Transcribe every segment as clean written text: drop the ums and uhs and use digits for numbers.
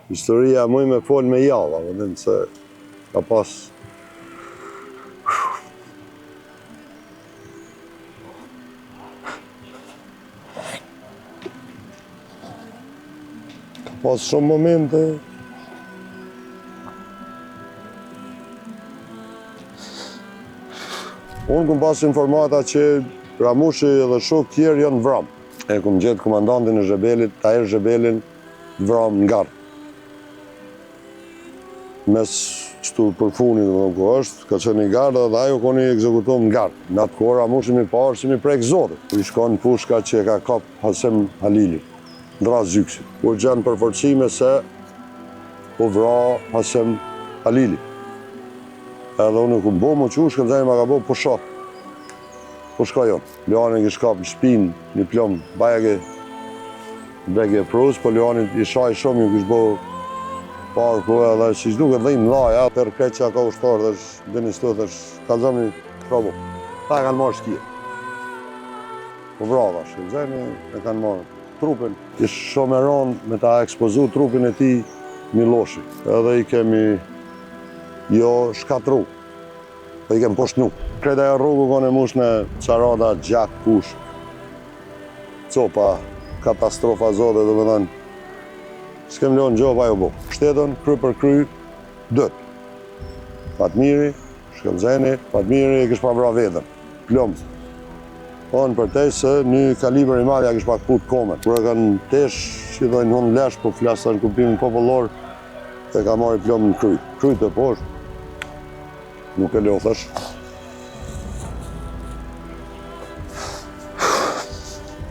Historia muj me fol me java, vëdin se ka pas... Ka pas shumë momente... Unë këm pas informata që Ramushi dhe shok tjerë janë vram. E këm gjetë komandantin e zhebelit, Tahir Zhebelin, vram në garë. Mes qëtu përfunit dhe ku është, ka qenë i garë dhe ajo koni ekzekutuar në garë. Në atë kohë Ramushi mi parë që mi prek zotit. I shkon pushka që ka kap Hasem Halili, ndras gjyksi. Kur gjenë përforcime se po vra Hasem Halili. Edhe unë ku bo mu qush, këtë zajnë ma ka bo po shok. Po shka jonë. Leoni ki shkap në shpinë, një plom, bege prus, po Leoni i shaj shumë, ju kish bo parë ku edhe që që duke dhejmë dhaja, për kretë që a ka ushtarë dhe dini stot është, ka zëmë një probo. Ta e kanë marrë shkje. Po vrava, shkë zajnë e kanë marrë trupin. Ishë shumë e ronë me ta ekspozu trupin e ti Miloshi. Edhe i kemi jo shkatru, po i kem poshtnu. Kreta e rrugu kone mush në qarada, gjak, kush, copa, katastrofa zote, dhe me thënë, s'kem leon gjoba jo bo. Shtetën, kry për kry, dët. Fatmiri, Shkëllxeni, Fatmiri e kish pa vra vetën, plomë. Onë për tej se një kaliber i madhja kish pa put komen. Kur e kanë tesh, që dojnë hunë lesh, po flasë në kuptimin popullor, e ka marri plomë në kry. Kry të poshtë. Nuk e lothash.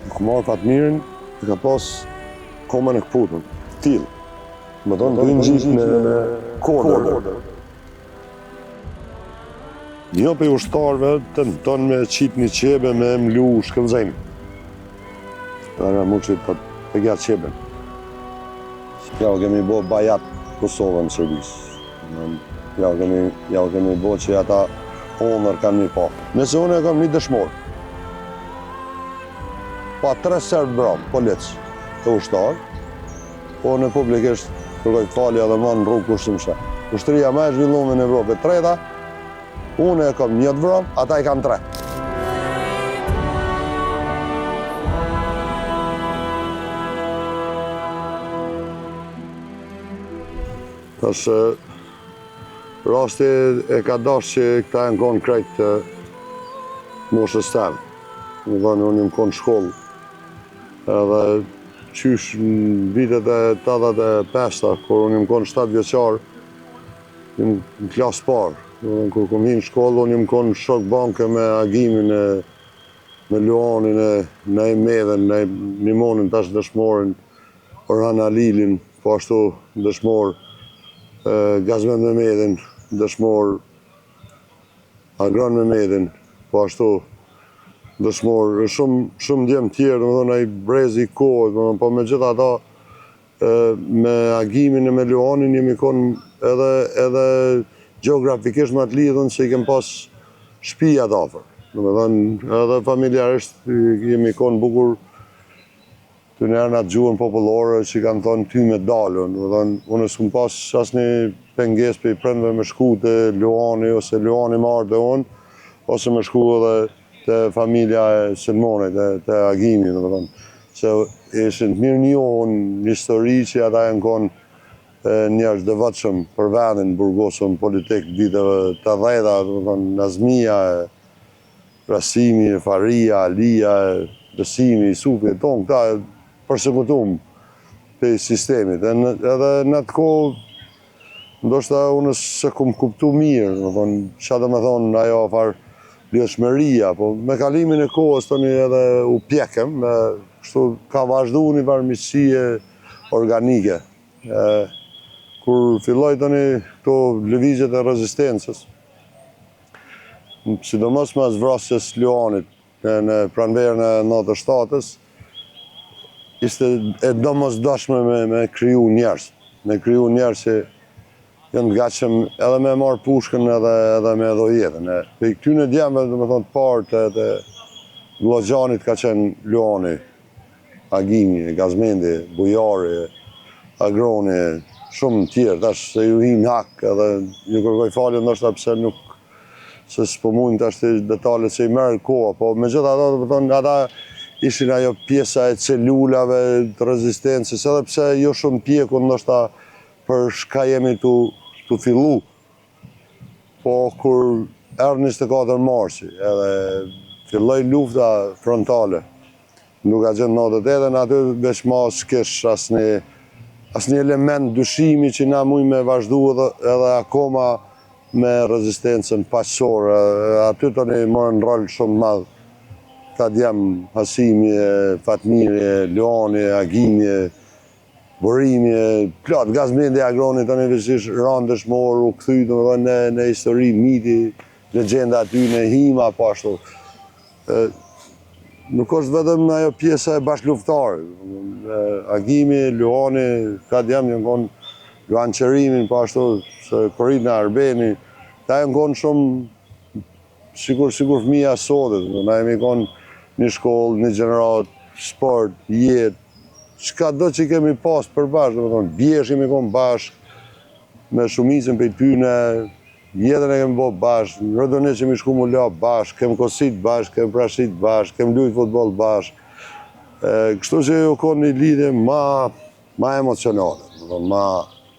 Nuk marrë Fatmirin, e ka pas komen e këputën, tilë. Më tonë të gjitë në kodër. Një për ushtarëve të në tonë me qitë një qebe me mlu Shkëllxeni. Dhe nga mu që të gjatë qeben. Ja u kemi bo bajat Kosovën në Serbisë. Ja u kemi bo që ata honër kanë një pa. Nëse unë e kam një dëshmorë, pa 3 serbë bramë, policë të ushtarë, po në publikisht kërkoj falja dhe ma në rrugë kushtë më shë. Ushtëria me e zhvillume në Evropë e treta, unë e kam 1 vramë, ata i kanë 3. Tash, rasti e ka dash që këta e në konë krejt të moshës temë. Më dhënë, unë jëmë konë shkollë. Edhe qysh në vitet e 85-ta, kur unë jëmë konë 7 vjeqarë, jëmë në klasë parë. Kur kom hinë shkollë, unë jëmë konë shok banke me agimin me Luanin e nej medhen, nej Nimonin tash dëshmorin, Orhan Halilin, po ashtu dëshmor, Gazmet Mehmedin, dëshmor, Agron Mehmedin, po ashtu dëshmor, shumë djemë tjerë, më thonë, ai brezi i kohët, po me gjitha ata, me agimin e me Luanin jemi konë edhe geografikisht më të lidhën se i kem pas shtëpia të afër. Edhe familjarisht jemi konë bukur të njerë në atë gjuhën popullore që kanë thonë ty me dalën. Unë s'kum pas asnjë pengesë për i prindve me shku të Luani, ose Luani marrë dhe unë, ose me shku edhe të familja e Selmonit, të Agimi, që ishin të mirë njohën një histori që ata e në konë njerëz devotshëm për vendin, burgosën politik, viteve të 10-ta, Nazmia, Rasimi, Faria, Alia, Besimi, Sufi, tonë këta përsekutum për sistemit. Edhe në atë kohë, ndoshta unë se kum kuptu mirë, që dhe me thonë ajo farë lëshmëria, po me kalimin e kohës toni edhe u pjekem, kështu ka vazhdu një varmiqësie organike. Kur filloj toni këto lëvizjet e rezistencës, sidomos mas vrasjes Luanit në pranverën e 97-ës, ishte e domosdoshme me kriju njerëz. Me kriju njerëz që janë të gatshëm edhe me marrë pushkën edhe me edho jetën. Për i këtyne djemëve, dhe me thonë, partë të Vllazxhanit ka qenë Luani, Agimi, Gazmendi, Bujari, Agroni, shumë tjerë, tash se ju hin hak edhe ju kërkoj falje ndoshta pse nuk se s'po mund tash të detalet se i merr koha, po megjithatë do të thonë ata ishin ajo pjesa e celulave të rezistencës, edhe pse jo shumë pjeku ndoshta për shka jemi tu fillu. Po kur erdhi 24 marsi, edhe filloi lufta frontale, nuk ka qenë 98-ën aty veç ma s'kesh asnjë element dyshimi që na mujmë me vazhdu edhe akoma me rezistencën paqësore. Aty tani morën rol shumë madh. Ta djem Hasimi, Fatmiri, Luani, Agimi, Borimi, plot Gazmendi Agroni tani vështirë randësh u kthy domethënë në histori, miti, legjenda aty në Hima po ashtu. Nuk është vetëm ajo pjesa e bashkëluftare. Agimi, Luani, ka djem janë konë Luan Qerimin, po ashtu, se Korina Arbeni, ta janë konë shumë sikur fëmija sotit. Na jemi konë një shkollë, një gjenerat, sport, jetë, çka do që kemi pas për bashkë, bjesh kemi konë bashkë, me shumicën për tyne, jetën e kemi bo bashkë, në Rëdonit që mi shku mu la bashkë, kemi kosit bashkë, kemi prashit bashkë, kemi lujt futbol bashkë. Kështu që jo konë një lidhje ma emocionale,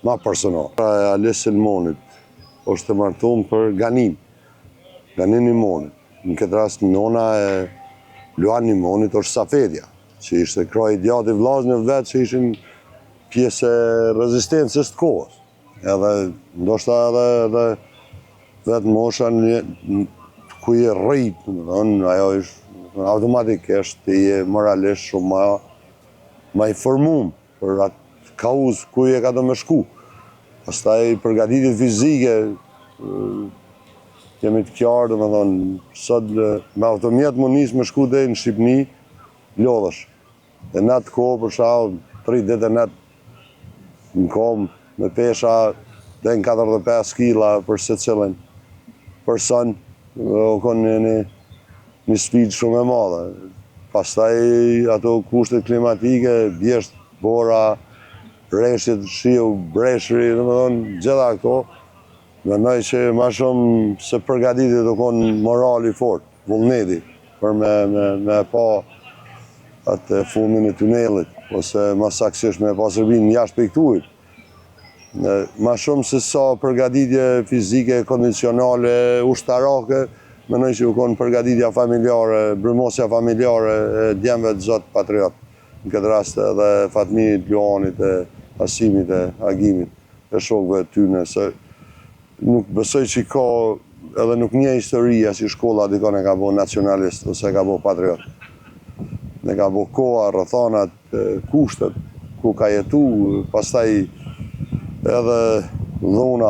ma personale. Ales Selmonit është të martum për Ganin Imonit. Në këtë rast nona e Luan Imonit është Safedja, që ishte kraj djati vllaznë vetë që ishin pjesë e rezistencës të kohës. Edhe ndoshta edhe vetë mosha ku je rrit, ajo është automatikisht ti je moralisht shumë ma i formum për atë kauzë ku je ka do me shku. Pastaj përgatitit fizike, jemi të qartë, sot me automjet më nisë me shku dhe në Shqipni, lodhësh. Dhe në atë kohë për shau, 3 ditë në atë në kom, me pesha dhe në 45 kila për se cilën person, o konë një speed shumë e madhe. Pastaj ato kushtet klimatike, bjesht, bora, reshit, shiu, breshri, gjitha këto, mendoj që ma shumë se përgatitit do konë morali fort, vullneti, për me pa atë fundin e tunelit, ose ma saksisht me pa sërbin jashtë pejktuit. Ma shumë se sa përgatitje fizike, kondicionale, ushtarake, mendoj që u konë përgatitja familjare, brymosja familjare e djemve të Zot Patriot. Në këtë rast edhe Fatmit, Luanit, Hasimit, Agimit, e shokëve të tyne, se nuk besoj që ka edhe nuk një historia si shkolla dikon e ka bo nacionalist ose ka bo patriot. Ne ka bo koha, rrethonat, kushtet, ku ka jetu, pastaj edhe dhuna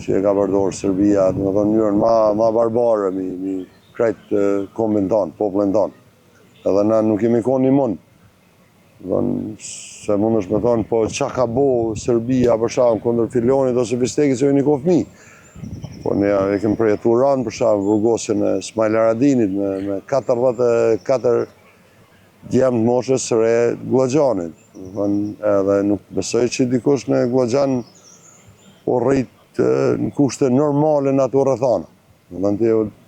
që e ka përdorë Serbia, në të njërën ma barbare, mi krejt kombin tonë, popullin tonë. Edhe na nuk jemi konë një mund. Se mund është me thonë, po qa ka bo Serbia për shamë kundër Filonit ose Bistekit që një kofmi. Po ne e kem përjetu ranë për shamë burgosin e Smajl Aradinit me 44 djemë të moshës së re Glogjanit. Edhe nuk besoj që dikush në Glogjan o rrit në kushte normale në ato rrethana.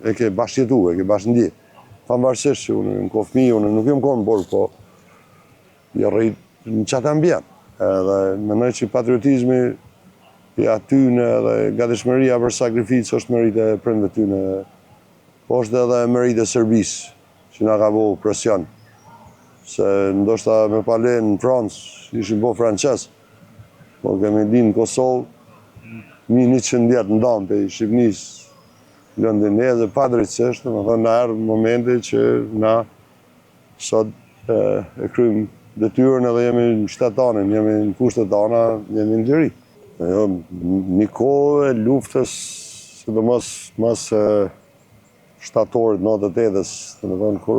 E ke bashkjetu, e ke bashkëndje. Pavarësisht që unë në kofmi, unë nuk jem konë borë, po i rrit në qatë ambjen. Edhe mendoj që patriotizmi i atyne dhe gatishmëria për sakrificë është merit e prindve tyne. Po është edhe merit e Serbisë, që na ka bo presion. Se ndoshta me pale në Francë, ishin bo Frances, po kemi di në Kosovë, 100 vjetë në damë për Shqipnisë, lëndineze, padrejtësisht, më thonë na erë momenti që na sot e krymë detyrën edhe jemi në shtetanin, jemi në kushtet tana, jemi në gjëri. Një kohë e luftës, sidomos mas shtatorit 98-ës, të më thonë, kur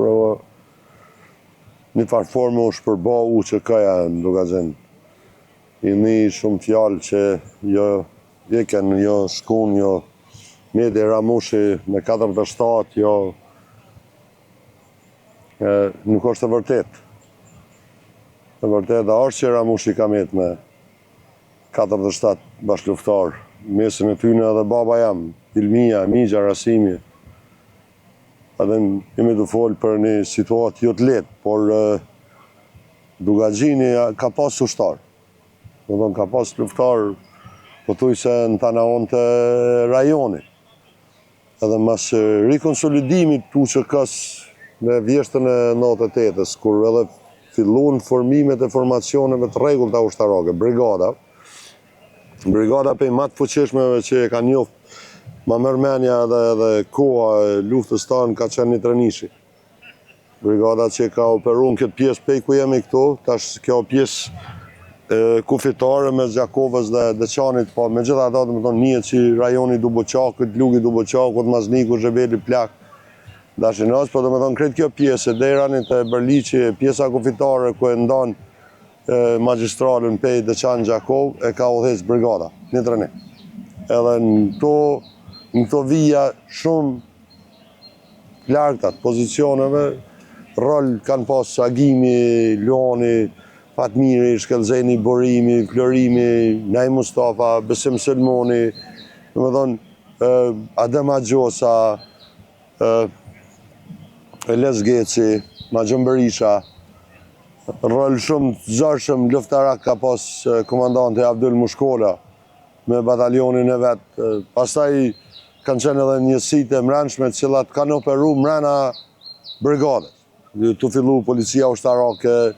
një farë formë u shpërba u që kaja në Lugazin. I një shumë fjallë që jo vjeken, jo shkun, jo Medi Ramushi me 47, jo nuk është e vërtet. E vërtet, a është që Ramushi ka met me 47 bashkëluftar, mesin e tyne edhe baba jam, Ilmia, Migja, Rasimi. Edhe jemi të folë për një situatë jo të letë, por Dugagjini ka pas ushtar. Ka pas luftar, po thuj se në tanaon të rajoni. Edhe mas rikonsolidimit UÇK-s me vjeshtën e 98-ës, kur edhe fillun formimet e formacioneve të rregullta ushtarake, brigada për i matë fuqishmeve që e ka njoft ma mërmenja edhe koha e luftës tanë ka qenë një trenishi. Brigada që ka operu në këtë pjesë pej ku jemi këtu, tash kjo pjesë kufitare me Zjakovës dhe Deçanit, po me gjitha ata të më tonë njët që rajoni Duboqakut, Lugi Duboqakut, Mazniku, Zhebeli, Plak, Dashinos, po të më tonë kretë kjo pjesë, Deranit e Berliqi, pjesa kufitare ku e ndonë magjistralën pej Deçan Zjakov, e ka udhëhec brigada, një treni. Edhe në këto vija shumë largëtat pozicioneve, rol kanë pas Agimi, Luani, Fatmiri, Shkelzeni, Borimi, Florimi, Naj Mustafa, Besim Selmoni, Adem Agjosa, Eles Geci, Maxhëm Berisha, rol shumë të zërshëm luftarak ka pas komandanti Abdul Mushkola me batalionin e vetë. Pastaj kanë qenë edhe njësit e mrenshme cilat kanë operu mrena brigadës. Të fillu policia ushtarake,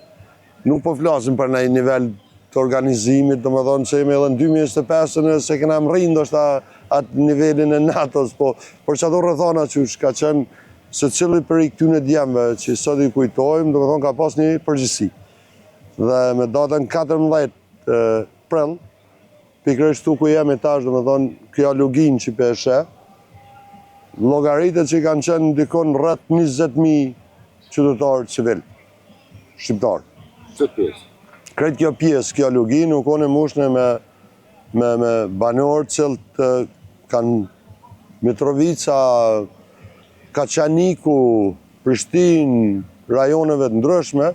nuk po flasim për një nivel të organizimit, do më thonë që jemi edhe në 2025 se kena më rinë ndoshta atë nivelin e NATO-s, po për që ato rrethana që ka qenë se cili për i këtyne djemve që sot i kujtojmë, do më thonë ka pas një përgjithësi. Dhe me datën 14 prill, pikërisht tu ku jemi tash, do më thonë kjo lugin që peshe, llogaritet që kanë qenë ndikon rreth 20.000 qytetarë civil, shqiptarë. Kretë kjo pjesë, kjo lugi, nuk onë e mushne me banorë cilët kanë Mitrovica, Kaçaniku, Prishtinë, rajoneve të ndryshme,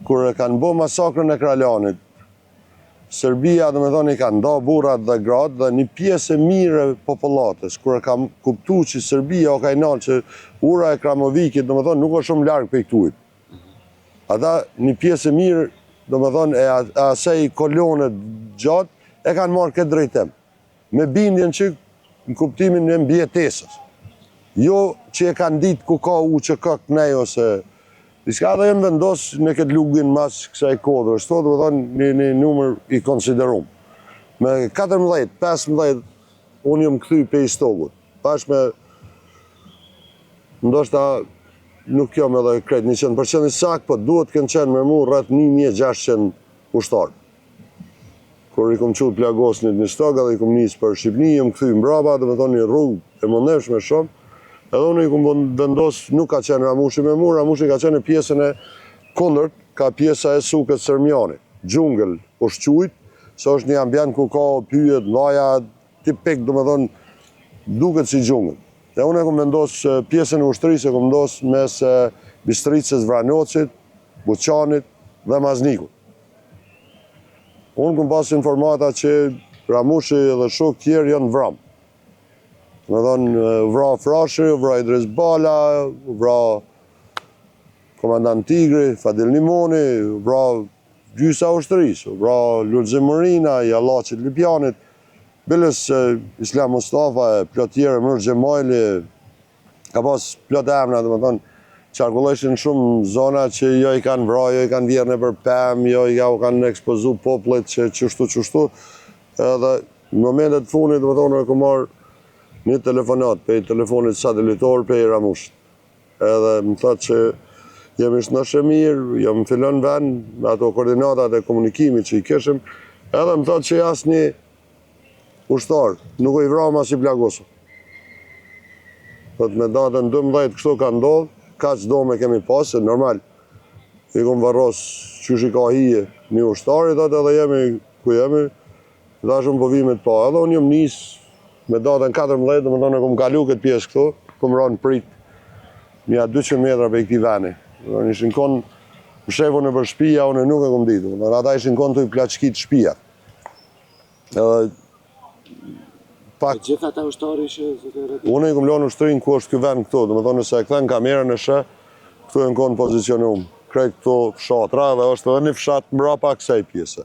kur e kanë bo masakrën e Kralanit. Serbia, do me thonë, i kanë nda burrat dhe gratë dhe një pjesë e mire e popullatës, kur e kam kuptu që Serbia o ka i nalë që ura e Kramovikit, do me thonë, nuk o shumë largë për i këtujt. Ata një pjesë e mirë, do me thonë, e asaj kolonet gjatë, e kanë marrë këtë drejtem. Me bindjen që në kuptimin e mbjetesës. Jo që e kanë ditë ku ka UÇK kënej ose... Diska dhe jenë vendosë në këtë lugin mas kësaj kodrë, shto do me thonë një numër i konsiderum. Me 14, 15, unë jëmë këthy pe i stogut. Pash me... Ndoshta nuk jam edhe kretë 100% i sakë, po duhet kënë qenë me mu rrët 1600 ushtarë. Kur i kom qurë plagosnit një stoga dhe i kom njësë për Shqipni, jëmë këthy mbrapa, dhe me thonë një rrugë e mëndeshme shumë, edhe unë i kom vendosë nuk ka qenë Ramushi me mu, Ramushi ka qenë pjesën e kundërt, ka pjesa e Sukët Sërmjani, gjungël, po shqujt, se është një ambient ku ka pyjet, laja, tipik, do me thonë, duket si gjungël. Dhe unë e kom vendosë pjesën e ushtrisë, e kom vendosë mes Bistricës, Vranocit, Buçanit dhe Maznikut. Unë kom pas informata që Ramushi dhe shok tjerë janë vramë. Me thonë, vra Frashi, vra Idris Bala, vra Komandant Tigri, Fadil Nimoni, vra gjysa ushtrisë, vra Lulzim Morina, Jallaqit Lipjanit, Biles Islam Mustafa, plot tjere, Mërë Gjemajli, ka pas plot emna, dhe me thonë, qarkulleshin shumë zona që jo i kanë vra, jo i kanë vjerën e për pëm, jo i kanë ekspozu poplet që qështu, edhe në momentet funit, dhe me thonë, e ku marë një telefonat pe i telefonit satelitor pe i Ramushit. Edhe më thot që jemi shnëshe mirë, jam fillon vend, me ato koordinatat e komunikimit që i keshim, edhe më thot që jas një ushtar, nuk o i vrama si plagosë. Thot me datën 12 kështu ka ndodhë, ka që do me kemi pasë, normal, i kom varros qysh i ka hije një ushtari, thot edhe jemi ku jemi, dhe shumë po vimit pa, edhe unë jëm nisë, me datën 14, dhe më tonë e kom kalu këtë pjesë këtu, kom ranë prit një 200 metra për i këti veni. Në ishin konë, më shefon e për shpia, unë nuk e kom ditu. Në ata ishin konë të i plaçkit shpia. Edhe pak... E gjitha ta ushtari që... Unë i kom lënë ushtrin ku është ky vend këtu, do të thonë se e kthen kamerën në shë, këtu e në konë pozicionum. Krejt këtu fshatra dhe është edhe një fshat mbrapa kësaj pjese.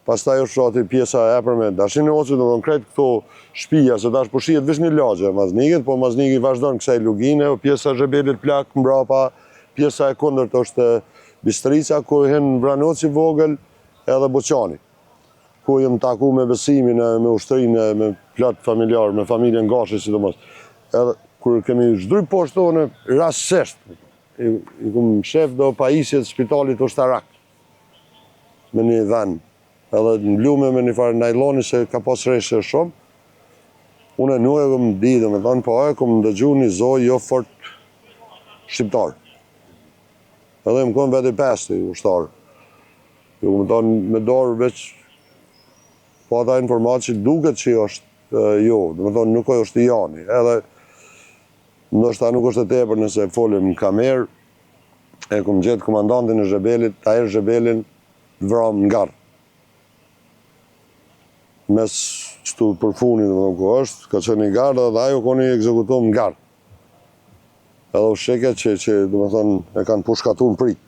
Pastaj është fshati pjesa e epërme. Dashin e oqët, do të thonë krejt këtu shtëpia, se tash po shihet veç një lagje Maznikit, po Mazniki vazhdon kësaj lugine, pjesa e zhebelit plak mbrapa, pjesa e kundërt është bistrica ku hin Vranoci vogël edhe Boqani, ku jam taku me Besimin, me ushtrinë, me plot familjar, me familjen Gashi sidomos. Edhe kur kemi zhdryp poshtë tonë rastësisht, i kum shef do pajisjet spitalit ushtarak me një dhan, edhe në lume me një farë najloni se ka pas reshë shumë. Unë nuk e kom di, dhe me thonë, po e kom dëgju një zoj jo fort shqiptar. Edhe më konë vete pesti ushtar. Jo më thonë me dorë veç, po ata informatë që duket që është jo, dhe me thonë nuk është i jani. Edhe ndoshta nuk është e tepër nëse folim në kamerë, e kom gjetë komandantin e zhebelit, Tahir Zhebelin, vram në garë. Mes qëtu përfunit, ku është, ka qenë i garë dhe ajo koni ekzekutum në garë. Edhe u sheke që do me thonë, e kanë pushkatu në prit.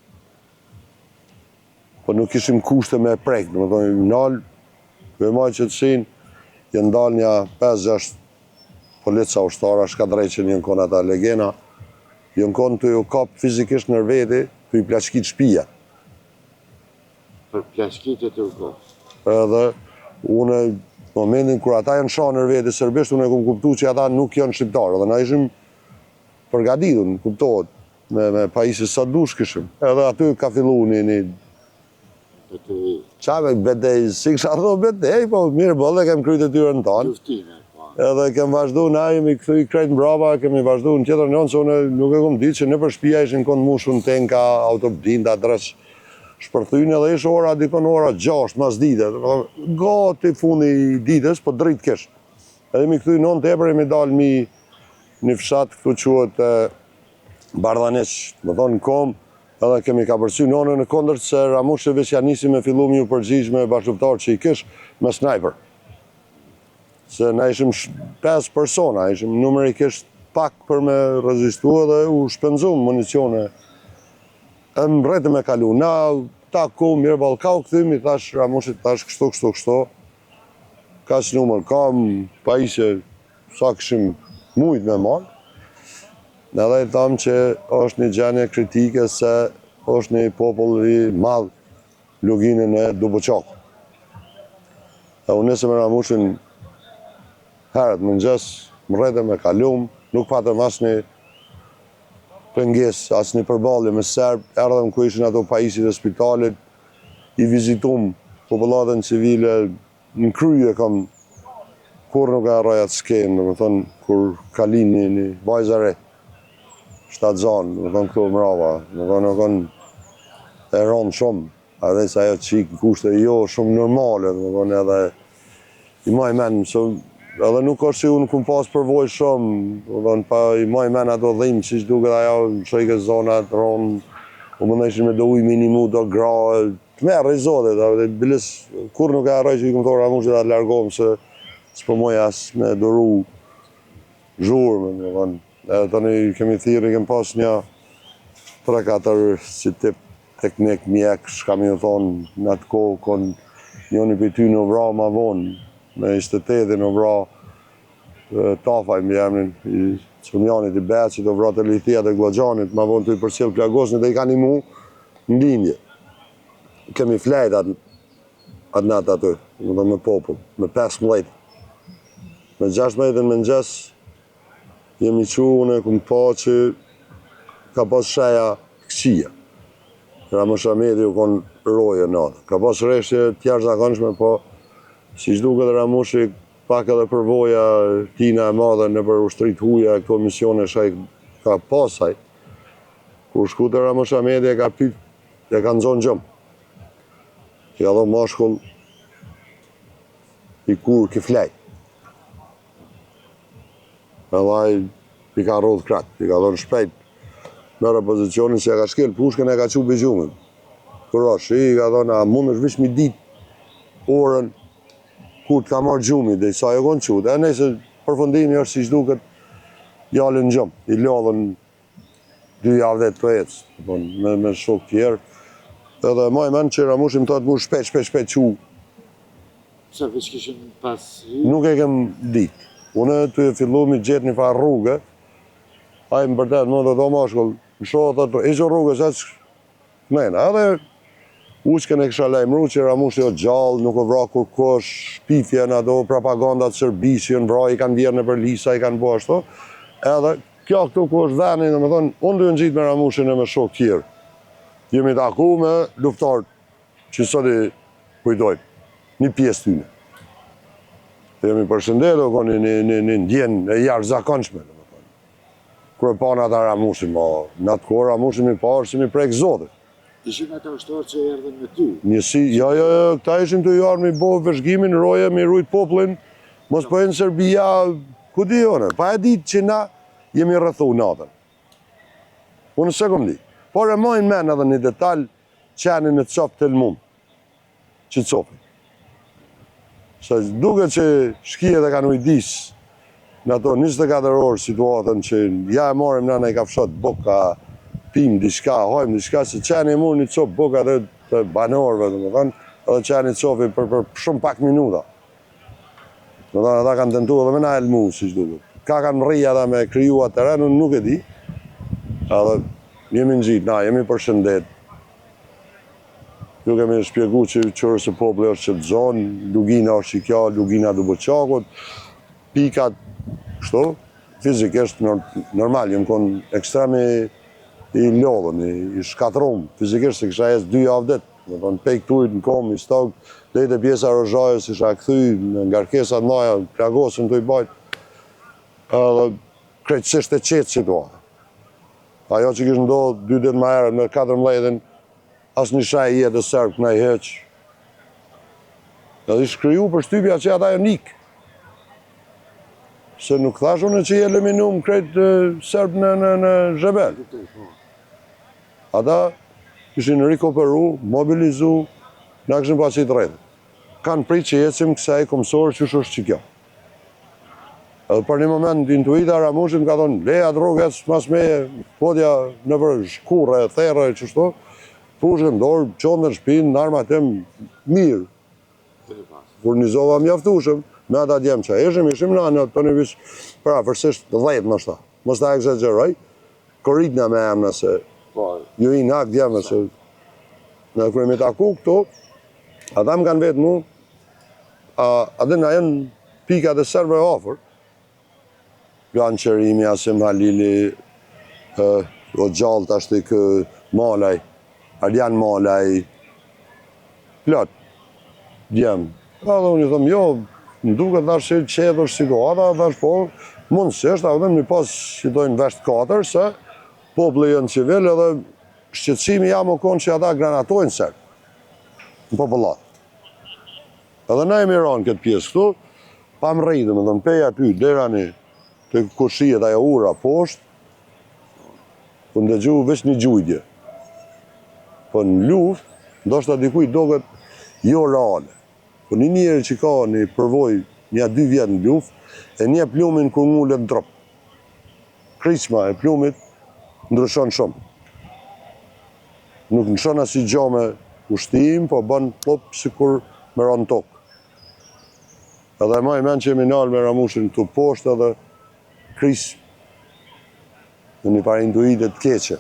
Po nuk ishim kushte me prek, do me thonë, nalë, me maj qëtësin, jenë dalë një 5-6 polica ushtara, shkadreqen jenë konë ata legena, jenë konë të ju kapë fizikisht në veti, të ju plashkit shpia. Për plashkit e të u kapë? Edhe, unë, në momentin kur ata janë shanë në veti sërbisht, unë e kom kuptu që ata nuk janë shqiptarë, dhe na ishim përgatitun, kuptohet, me pajisi sa dush këshim. Edhe aty ka fillu një... Qave betej, si kësha tho betej, po mirë bëllë, kem kryt e tyre në tanë. Edhe kem vazhdu në ajë, mi këthu i krejt mbrapa, kemi vazhdu në tjetër njënë, se unë nuk e kom ditë që në për shpia ishin konë mushun tenka, autobdinda, dreq, shpërthyne edhe ishë ora, dikon ora 6 mas dite, gati fundi ditës, po dritë kesh. Edhe mi këthu i non të epër, mi dalë mi një fshat këtu quhet Bardhaneq, më thonë në kom, edhe kemi ka përcy nonën në kondërt se Ramushi veç janë nisi me fillu mi u përgjigj me bashkëptar që i kish me sniper. Se na ishim 5 persona, ishim numerikisht pak për me rezistu edhe u shpenzum municione. E më brete me kalu, na ta ku mirë balë, ka u këthimi, tash Ramushit, tash kështu. Ka që numër kam, pa ishe sa këshim mujt me marë. Në edhe i thamë që është një gjenje kritike se është një popull i madhë luginën e Duboqak. E unë nëse me Ramushin herët më njës, më rrete me kalum, nuk patëm asë një pëngjes, asë një përbalje me Serb, erdhëm ku ishin ato pajisit e spitalit, i vizitum popullatën civile, në kryje kam, kur nuk e arrojat skenë, dhe me thonë, kur kalin një vajzare, 7 zanë, dhe me thonë këto mrava, dhe me thonë nuk e ronë shumë, edhe se ajo qikë kushte jo shumë normale, dhe me thonë edhe i maj menë, edhe nuk është që unë këmë pas përvoj shumë, dhe thonë pa i maj menë ato dhimë, që që duke dhe ajo shojke zonat, ronë, u më nëshin me do uj minimu, do gra, të merë i zotit, dhe bilis, kur nuk e arroj që i këmë thorë Ramushit atë largohëm, se s'po moj asë me doru zhurme, dhe thonë. Edhe të një kemi thirë, kemi pas një 3-4 si tip teknik, mjek, shkam ju thonë, në atë kohë, konë njëni për ty në vra ma vonë, me 28 në vra Tafaj më jemnin, i Cumjanit, i Becit, o vra të Lithia dhe Glogjanit, ma vonë të i përcjell Plagosnit dhe i ka një mu në linje. Kemi flejt atë natë aty, me popull, me 15. Me 16 me njës, jemi që unë e këmë pa që ka pas sheja këqia. Ramush Ahmeti u konë roje në atë. Ka pas reshje tjerë zakonshme, po si që duke dhe Ramushi pak edhe përvoja tina e madhe në për ushtrit huja e këto misione shaj ka pasaj. Kur shku të Ramush Ahmeti e ka pyt, e ka nëzonë gjëmë. Që ka dho mashkull i kur ki flej. Edhe aj i ka rodhë kratë, i ka dhonë shpejt. Mërë pozicionin që e ka shkel pushkën e ka qubi gjumën. Kër është, i ka dhonë, a mund është vish mi dit orën kur të ka marrë gjumi, dhe sa e konë qutë, e nëse përfundimi është si shduket jallën në gjumë, i lodhën 2 javë dhe të ecë, me shok tjerë, edhe maj men që Ramushi më thotë mu shpejt që Pse veç kishin pas nuk e kem ditë. Unë të fillu mi gjetë një farë rrugë, a i më bërtet më dhe do mashkull, më shohë të ishë rrugës e që mena, edhe ushken e kësha lejmru që Ramushi o gjallë, nuk o vra kur kosh, shpifje në do propagandat sërbishin, vra i kanë vjerë në për lisa, i kanë bo ashtu, edhe kjo këtu ku është veni, dhe me thonë, unë duhet gjitë me Ramushin e me shok tjerë. Jemi taku me luftarë që sot i kujdojnë, një pjesë tyne. Jemi përshëndetë, o koni një ndjenë e jarë zakonshme. Kërë pana ata Ramushin, në atë kohë Ramushin mi parë si mi prejkë zotit. Ishin ata ushtarë që erdhen me ty? Njësi, këta ishim të jarë mi bo vëzhgimin, roje, mi rujt poplin, mos pëjnë Serbia, ku di jone, pa e ditë që na jemi rëthu natën. Unë se kom di. Por e mojnë men edhe një detalj, qenin në copë të lëmum, që copë. Se duke që shkijet e kanë ujdis në ato 24 orë situatën që ja e morim në i ka fshot boka, pim, diçka, hojmë diçka, se qeni e mur një copë boka dhe të banorëve, edhe qeni copi për shumë pak minuta. Ata kanë tentu edhe me na elmu, si që duke. Ka kanë rrija dhe me kryu atë teren, unë nuk e di. Edhe jemi në gjitë, na, jemi përshëndet. Ju kemi shpjegu që qërës e popli është që të zonë, lugina është që kja, lugina du bëqakot, pikat, kështu, fizikisht normal, jem konë ekstremi i lodhën, i shkatrum, fizikisht se kësha jesë 2 javë dit, me tonë pejk tujt në kom, i stog, lejtë e pjesa rëzhajës, isha këthy, në ngarkesat maja, plagosën të i bajt, edhe krejtësisht e qetë situatë. Ajo që kishë ndohë 2 dit ma herët me 14, asë një shaj jetë e sërbë këna i heqë. Edhe i shkryu për shtypja që ata e nikë. Se nuk thash unë që i eliminum krejtë sërbë në Zhebel. Ata ishin rikoperu, mobilizu, në këshin pasit rejtë. Kanë prit që jetësim kësaj komësorë që është që kjo. Edhe për një moment intuita Ramushin ka thonë, leja drogës mas meje, podja në për shkurë, therë, qështu, pushkën dorë, qonë në shpinë, në arma tem mirë. Furnizova mjaftushëm, me ata djemë që ishim në të një visë, pra, përsisht 10 në shta. Mos ta exageroj, korritna me emna se, ju i nak djemë se, në kërë me taku këto, ata më kanë vetë mu, atë në jenë pikat e serve ofër, Gran Qerimi, Asim Halili, o gjallë të ashtë kë Malaj, Arjan Malaj, plot, djemë. Dhe unë i thëmë, jo, në duke të ashtë qedër situata, dhe ashtë po, mundësisht, a vëdhem një pas që dojnë vesht 4, se popli jënë civil edhe shqetësimi jam o konë që ata granatojnë sërë, në popullat. Edhe ne e mironë këtë pjesë këtu, pa më rritë, më dhëmë peja ty, dera një, të kushijet ajo ura poshtë, për ndëgju veç një gjujtje. Për në luft, ndoshta dikuj doket jo reale. Për një njerë që ka një përvoj një 2 vjetë në luft, e një plumin kër ngullet në drop. Krishma e plumit ndryshon shumë. Nuk nëshon asi gjo me ushtim, po bën plop si kur me ronë tokë. Edhe ma i men që jemi nalë me Ramushin të poshtë edhe krisë në një parë intuitet keqe.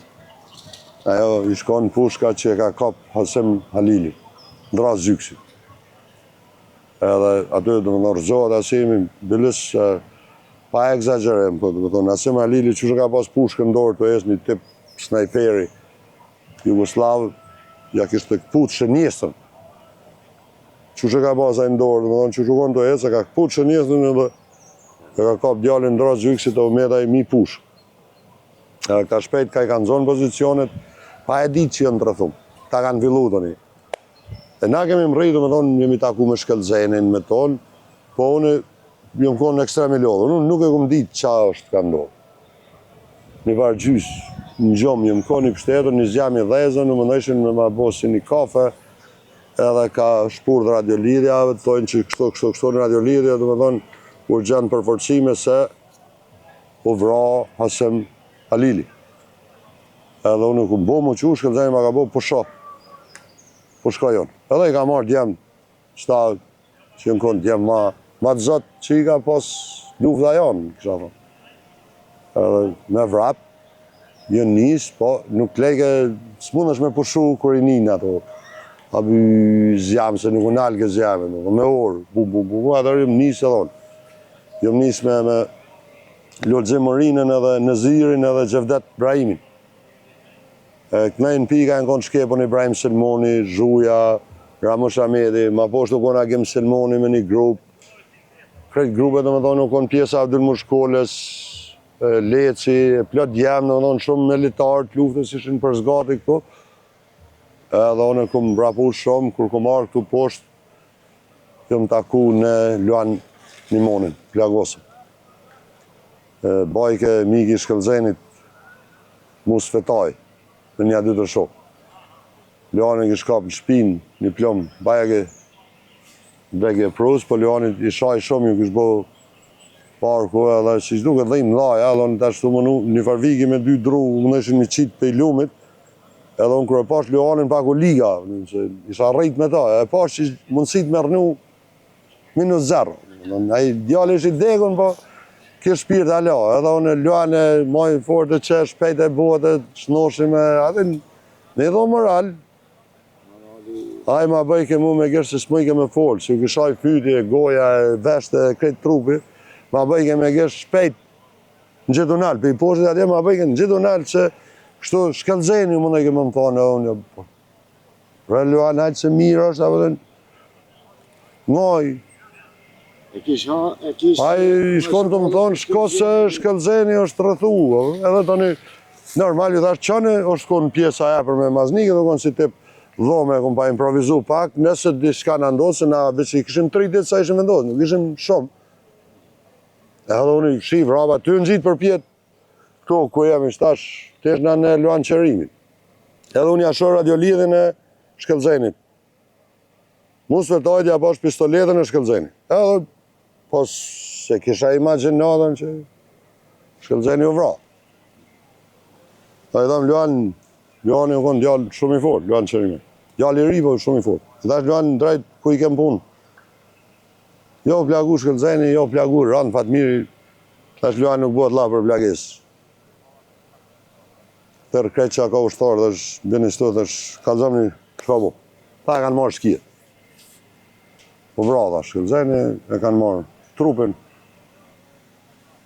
Ajo i shkon pushka që e ka kap Hasim Halili, ndra zyksi. Edhe aty dhe më nërëzohet Asimi, bilis pa exagerim, po dhe më thonë, Hasim Halili që ka pas pushkë në dorë të esë një tip snajperi Jugoslav, ja kishtë të këput shënjesën. Që ka pas a në dorë, dhe më thonë, që shukon të esë, ka këput shënjesën edhe ka kap djallin ndra zyksi të umeta i mi pushkë. Edhe këta shpejt ka i kanë zonë pozicionet, pa e ditë që jënë të rëthum. Ta kanë fillu të një. E na kemi më rritë, me thonë, jemi taku me shkelzenin me tonë, po unë jëmë konë në ekstremi lodhë. Unë nuk e këmë ditë qa është ka ndohë. Një varë gjysë, në gjomë, jëmë konë i pështetën, një zjam i dhezën, në më nëshin me ma bosi një kafe, edhe ka shpurdh radiolidhja, të thonë që kështu në radiolidhja, dhe me thonë, urgjent përforcime se u vra Hasem Halili. Edhe unë ku bo mu që shkëllëzeni ma ka bo po shka jonë. Edhe i ka marrë djemë qëta që jënë konë djemë ma të zotë që i ka pas lufta janë, kësha thonë. Edhe me vrap, jënë nisë, po nuk leke, s'mund është me pushu kur i ninë ato. Abi zjamë, se nuk unë alke zjamë, me orë, atër jëmë nisë e thonë. Jëmë nisë me Lorxhe Morinën edhe Nëzirin edhe Gjevdet Brahimin. Kënajnë pika në konë shkepën Ibrahim Selmoni, Zhuja, Ramush Ahmedi, ma poshtë u konë Agim Selmoni me një grupë. Kretë grupet dhe me thonë u konë pjesa Abdulmur Shkollës, Leci, plot djemë, dhe me thonë shumë militarë të luftës ishin për zgati këtu. Edhe unë këmë brapu shumë, kur këmë arë këtu poshtë, këmë taku në Luan Nimonin, Plagosën. Bajke miki Shkëllëzenit, mus fetaj, në një dy të shokë. Luani kështë kapë në shpinë, një plomë, bajke beke e prusë, po Luani i shaj shumë, ju kështë bo parku, edhe që duke dhimë dhaj, edhe unë të ashtu mënu, një farviki me dy dru, unë ishin një qitë pe i lumit, edhe unë kërë pash Luanin pak u liga, isha rrit me ta, e pash që mundësit me rënu -0. A i djali ishi degun, po kështë shpirt alo, edhe unë Luan e moj fort të qesh, pejt e buat e shnoshim e atë në i dho moral. A i ma bëjke mu me gërë se s'mëjke me folë, që këshaj fytje, goja, veshte, kretë trupi, ma bëjke me gërë shpejt në gjithunal, për i poshtet atje ma bëjke në gjithunal që kështu Shkëllëzeni më në kemë më thonë, unë, re Luan hajtë se mirë është, apë dhe ngoj. A i shkonë të më thonë, shko se Shkëllëzeni është rëthu, edhe të një normal, ju thash qënë është konë pjesa e për me maznikë, dhe konë si tip dhome, konë pa improvizu pak, nëse diçka në ndosë, se na veç i këshim 3 ditë sa ishim vendosë, nuk ishim shumë. Edhe unë i këshim raba, ty në gjitë për pjetë, këto ku jemi shtash, të ishna në Luan Qerimin. Edhe unë jashor radiolidhin e Shkëllëzenit. Musë vetajtja pash pistoletën e Shkëllëzenit. Edhe pos se kisha imaginatën që Shkëllëzeni u vra. Da i dhamë Luani u konë djallë shumë i fort, Luan Qerimi. Djallë i ri, po shumë i fort. Dhe është Luani drejt ku i kem punë. Jo plagu Shkëllëzeni, jo plagu Ranë Fatmiri, dhe është Luani nuk bëhet la për plagis. Tërë kretë që ka ushtarë dhe është bini stot dhe është kalzëm një shkabu. Ta kanë marrë shkije. Po vra dha Shkëllëzeni, e kanë marrë trupin.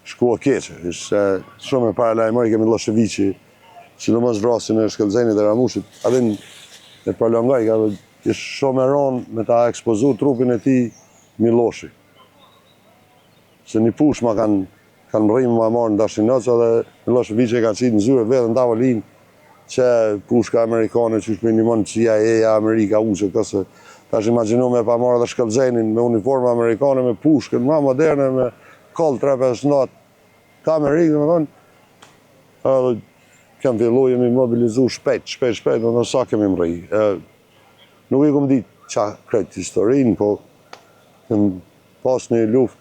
Shkua keqe, ishte shumë e paralajmër, i kemi Miloševiqi, që në mos vrasin e Shkëllëzenit dhe Ramushit, adhin e prolongaj, ka dhe ishtë shumë e ronë me ta ekspozu trupin e ti Miloshi. Se një push ma kanë rrimë ma marë në Dashinëca dhe Miloševiqi e ka qitë në zyre vetë në tavolin që pushka amerikane që është minimon CIA, Amerika, uqë, këse ta është imaginu me pa marë dhe Shkëllëzenin me uniforme amerikane, me pushkën ma moderne, me Colt 359, ka Amerikë, dhe me thonë, kem fillu, jemi mobilizu shpejt, dhe në sa kemi mri. Nuk i kom ditë qa kretë historinë, po kem pas një luft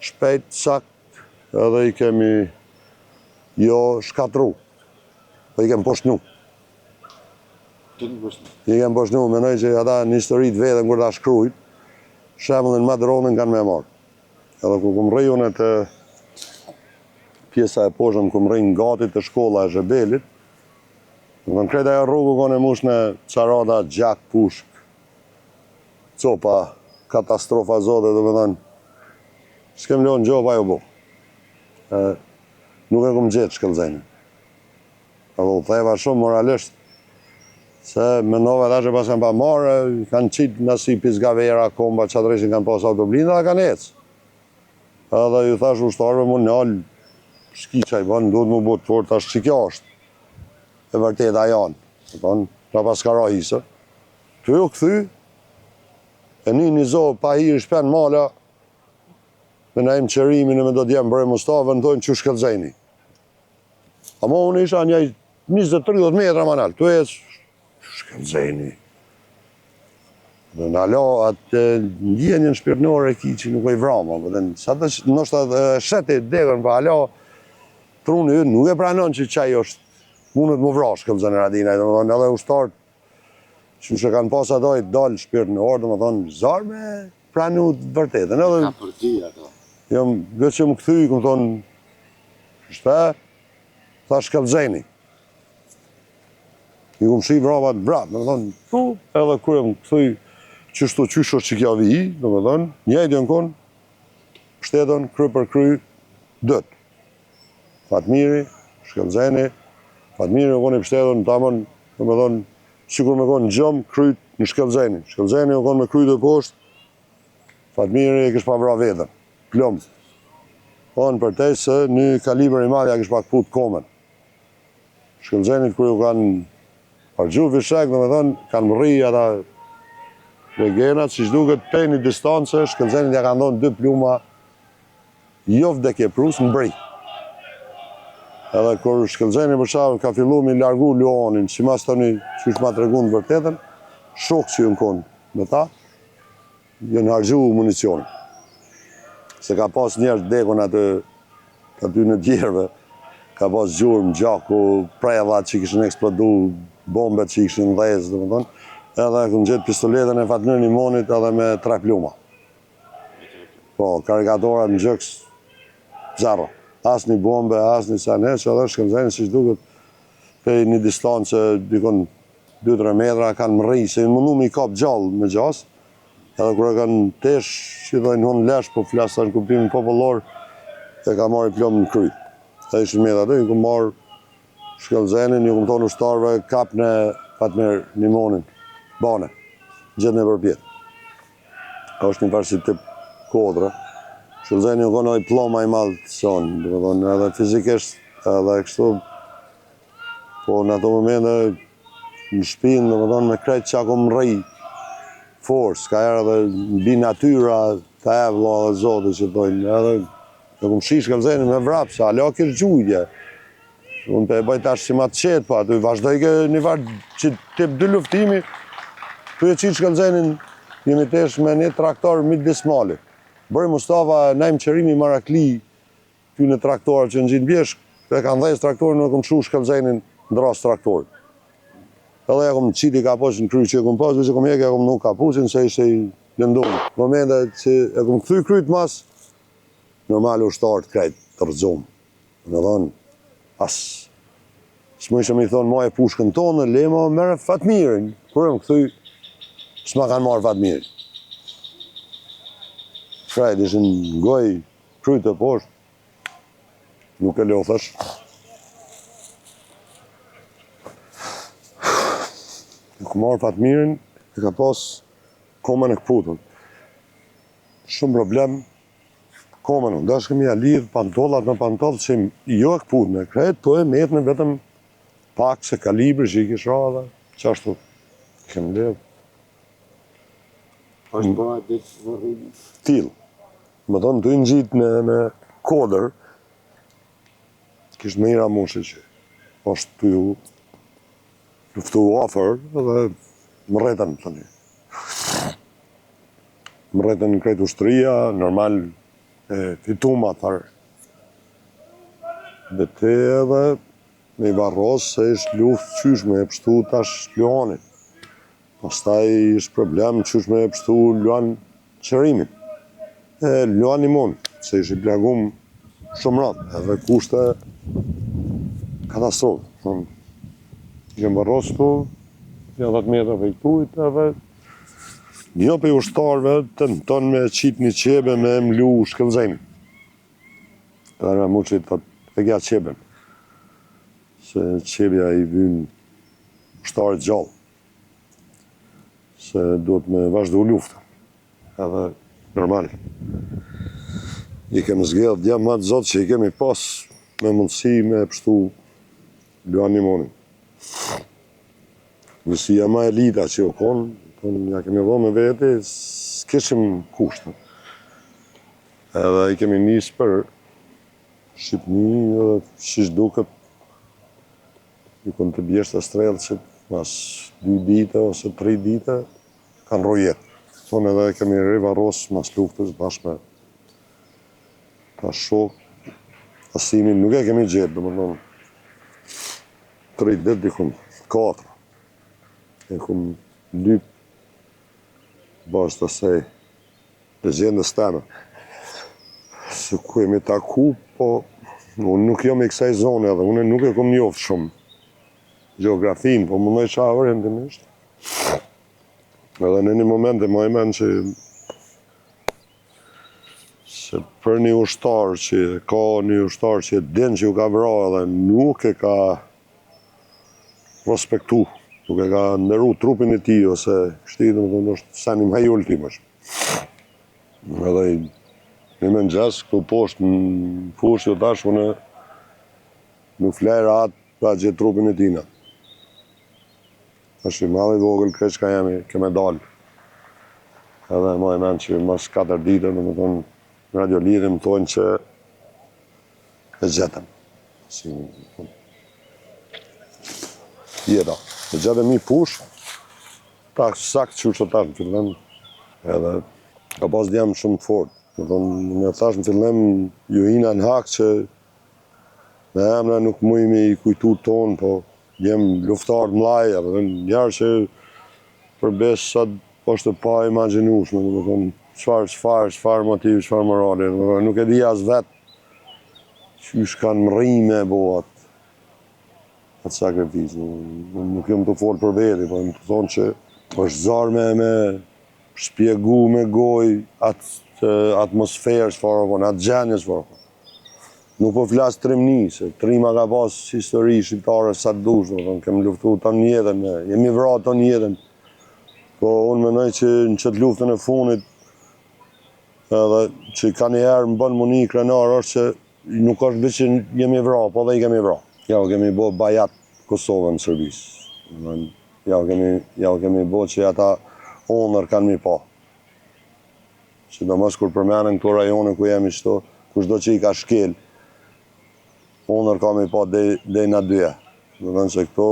shpejt, sakt, edhe i kemi jo shkatru, po i kem poshnu. I kem poshnu, menoj që ata një historit vetëm kur ta shkrujt, shemullin madronin kanë me marë. Edhe ku kom rri unë të pjesa e poshëm ku më rrinë gatit të shkolla e Zhebelit. Në kreta e rrugë kone mush në carada, gjak, pushk, copa, katastrofa zote, dhe me thënë, s'kem leon gjopa jo bo. Nuk e kom gjetë Shkëllëzenin. Edhe u theva shumë moralisht, se menove dhe që pas kanë pa marë, kanë qitë nësi Pizgavera, komba, qatëreshin kanë pas autoblinë dhe kanë ecë. Edhe ju thash ushtarëve mu njallë, shki qaj banë, duhet mu botë fort, tash që kjo është, e vërteta janë, pra pas ka rahisë. Të ju këthy, e një zohë pa hirë shpen mala, me na im Qerimin e me do t'jem bërë Mustafa, në tojnë që Shkëllëzeni. Ama unë isha njaj 20-30 metra manal, të e Shkëllëzeni. Dhe në alo atë ndjenjën shpirtënore e ki që nuk e i vrama. Sa të nështë shete degën, pa alo truni ytë nuk e pranon që qaj është mundet më vrash këllëzën e radinaj. Edhe ushtarët që kanë pas ato i dalë shpirtënore, dhe më thonë, zarë me pranu të vërtetën. Ka për ti ato. Jam vetë që më këthy, këmë thonë, shte, tha shkëllëzeni. I këmë shi vrapat bratë, dhe më thonë, edhe kërë më këthy, qështu qysho që kja vi, dhe më thonë, njëjtë jënë konë, shtetën, kry për kry, dëtë. Fatmiri, shkëllëzeni, Fatmiri u konë i pështetën, tamën, dhe më thonë, sikur me konë në gjëmë, kryt në shkëllëzeni. Shkëllëzeni u konë me kryt e poshtë, Fatmiri e kështë pa vra vetën, plëmë. Konë për tej se një kaliber i madhja kështë pak putë komen. Shkëllëzenit kërë u kanë pargju vishek, dhe me thonë, kanë më rri ata regenat, si shduket pej një distancë, shkëllëzenit ja kanë dhonë 2 pluma, jo vdekje prus, në bri. Edhe kër shkëllëzeni për shavë ka fillu me largu Luonin, si mas të një që është ma të regun të vërtetën, shokë që jënë konë me ta, jënë hargju municionin. Se ka pas njerës dekon aty në djerve, ka pas gjurëm, gjaku, prellat që kishën eksplodu, bombet që kishën dhezë, dhe më thonë, edhe këmë gjithë pistoletën e Fatmir Nimonit edhe me 3 pluma. Po, karikatorat në gjëks, zero. As një bombe, as një sanë, që edhe shkëllëzeni si shduket pej një distancë, dikon 2-3 metra, kanë më rri, se mundu me i kap gjallë me gjas, edhe kërë kanë tesh, që dojnë honë lesh, po flasë në kuptimin popullor, e ka marrë i plomë në kryt. E ishin me dhe aty, i ku marrë shkëllëzenin, ju ku më thonë ushtarve, kap në Fatmir Nimonin, bane, gjithë në përpjetë. është një farë si tip kodrë. Shkëllëzeni ju konë oj ploma i madhë të sonë, edhe fizikisht, edhe kështu, po në ato momente, në shpinë, me krejtë që ako më rri, forës, ka erë edhe mbi natyra, ka e vla dhe zotë që dojnë, edhe e këmë shi shkëllëzeni me vrapë, sa alo kështë gjujtje. Unë pe e bëjt ashtë që ma të qetë, pa, të vazhdojke një farë që tip 2 luftimi, të e qitë shkëllëzenin, jemi tesh me një traktor midis mali. Bërë Mustafa najmë qërimi Marakli, ty në traktorë që në gjinë bjeshk, e kanë dhejës traktorin, në këmë shu shkëllëzenin në drasë traktorin. Edhe e këmë qiti ka poqë në kry që e këmë poqë, që këmë heke e këmë nuk ka puqin, se ishte i lëndonë. Momente që e këmë këthy kryt mas, normal u shtartë krejt të rëzumë. Në thonë, asë, s'më ishëm i thonë, ma e pushkën tonë, lema mere Fatmirin. Kërë më këthy, s'ma kanë marë Fatmirin. Krejt ishin goj kryt të poshtë, nuk e lothash. Nuk marë Fatmirin, e ka pas komen e këputën. Shumë problem, komen, dashë kemi a lidhë pantollat me pantollat që jo e këputën e krejt, po e metën vetëm pak se kalibri që i kishra dhe qashtu kemë lidhë. është bëha ditë vërrinë? Tilë. Më thonë të gjitë në kodër, kishtë me ira moshe që është të ju luftu afer edhe më rretën, thëni. Më rretën në krejt ushtëria, normal fituma, tharë. Dhe te edhe me i barros se ishtë luft qysh me e pështu tash Luanin. Pastaj ishtë problem qysh me e pështu Luan qërimin. Luan Nimon, se ishtë i plagum shumë ratë, edhe kushte katastrofë. I kemë barros këtu, 10 metra për i këtujt, edhe një për i ushtarve të në tonë me qitë një qebe me mlu shkëllëzeni. Edhe me mu që i të e kja qeben. Se qebja i vynë ushtarët gjallë. Se duhet me vazhdu luftën. Edhe normal. I kemë zgjedhë djemë matë zotë që i kemi pas me mundësi me pështu Luan Nimonin. Nësia ma e lita që o konë, ja kemi dho me vete, s'keshim kushtën. Edhe i kemi njësë për Shqipni, edhe shish duket, i konë të bjeshtë të strelë që mas 2 dite ose 3 dite, kanë rojet. Thonë edhe kemi rivarros mas luftës bashkë me ta shok. Asimin nuk e kemi gjetë, domethënë 3 ditë dikun, 4. E kum 2 bashkë të sej legjendës teme. Se ku jemi taku, po unë nuk jam i kësaj zone edhe unë nuk e kom njoftë shumë geografin, po më nëjë qavër endimisht. Edhe në një moment e më men që se për një ushtar që ka një ushtar që din që ju ka vra edhe nuk e ka respektu, nuk e ka ndëru trupin e tij ose kështi domethënë është sa një më ultim është. Edhe në mëngjes këtu poshtë në fushë tash unë nuk flaj rahat pa gjetë trupin e tina. Është i madh i vogël kreç ka jemi kemë dalë. Edhe më e men që mas 4 ditë domethënë Radio Lidhje më thonë që e gjetëm. Si jeta. E gjetëm një fush, ta sakt që që tash në fillim, edhe ka pas djemë shumë të fort. Më thash në fillim, ju hina në hak që me emra nuk mujmi i kujtu tonë, po jem luftar mlaj, edhe njerë që përbes sa është pa imagjinueshme, domethënë çfarë motiv, çfarë morale, nuk e di as vetë qysh kanë mrime bo atë sakrificë. Nuk jam të folë për veti, po më të thonë që është zarë me shpjegu me goj atë atmosferë çfarë, atë gjenje çfarë. Nuk po flas trimni, se trima ka pas histori shqiptare sa të dush, kem luftu tonë jetën, jemi vrarë tonë jetën. Po unë menoj që në qëtë luftën e funit, edhe që ka njëherë më bënë muni krenar është që nuk është veç që jemi vra, po dhe i kemi vra. Ja, kemi bo bajat Kosovën në Serbisë. Ja, kemi bo që ata onër kanë mi pa. Që do mos kur përmenen këto rajone ku jemi qëto, kushdo që i ka shkel, onër ka mi pa dhe na dyja. Do të që këto